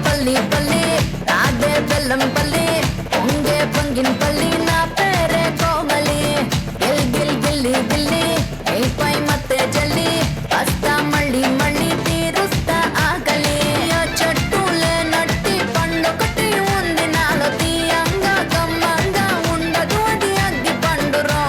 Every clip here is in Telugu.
పల్లి పల్లి రాదే బెల్లం పల్లి పొంగే పొంగిన పల్లి నా పేరే కోమలి గిల్ గిల్ గిల్లి గిల్లి నీపై మత్తే జల్లి వస్తా మళ్ళీ మళ్ళీ తీరుస్తా ఆకలి చెట్టులే నట్టి పండుకటి ఉంది నాలో తీయంగా గమ్మంగా ఉండదు అది అగ్గి పండురో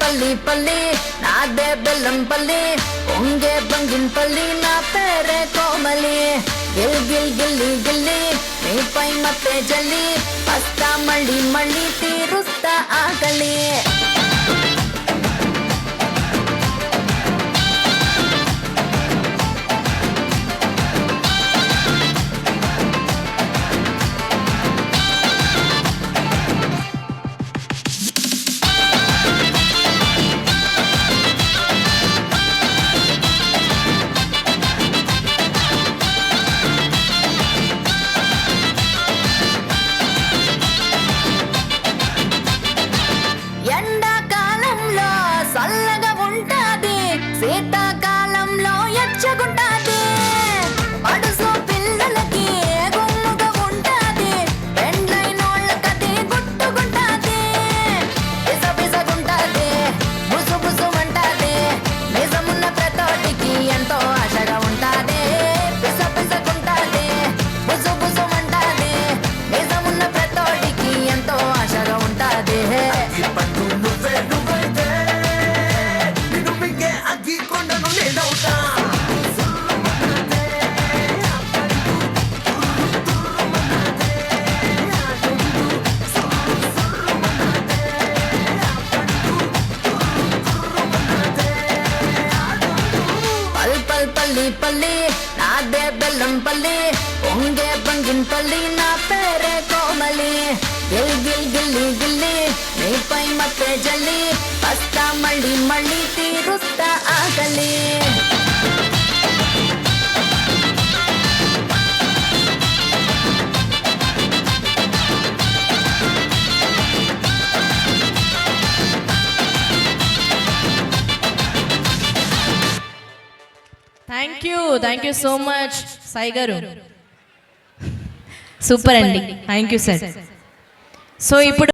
పల్లి పల్లి నాదే బెల్లం పల్లి పొంగే బంగిన్ పల్లి నా పేరే కోమలి గిల్ గిల్ గిల్లి గిల్లి నీపై మత్తే జల్లి వస్తా మళ్ళీ మళ్ళీ తీరుస్తా ఆకలి ఎండాకాలంలో చల్లగా ఉంటాది శీతాకాలంలో ఎచ్చగుంటాది పడుసు పిల్లలకి గుమ్ముగా ఉంటాది పెండ్లైనోళ్ళకది గుట్టుగుంటాది పిస పిసగుంటాది బుసు బుసు అంటాది నిజమున్న ప్రతోటికి ఎంతో ఆశగా ఉంటాది పిస పిసగుంటాది బుసు బుసు అంటాది నిజమున్న ప్రతోటికి ఎంతో ఆశగా ఉంటాది పల్లి పల్లి నాదే బెల్లం పల్లి పొంగే బంగిన్ పల్లి నా పేరే కోమలి గిల్ గిల్ గిల్లి గిల్లి నీపై మత్తే జల్లి వస్తా మళ్ళీ మళ్ళీ తీరుస్తా ఆకలి thank you so much Sai గారు, సూపర్ అండి, థ్యాంక్ యూ సార్. సో ఇప్పుడు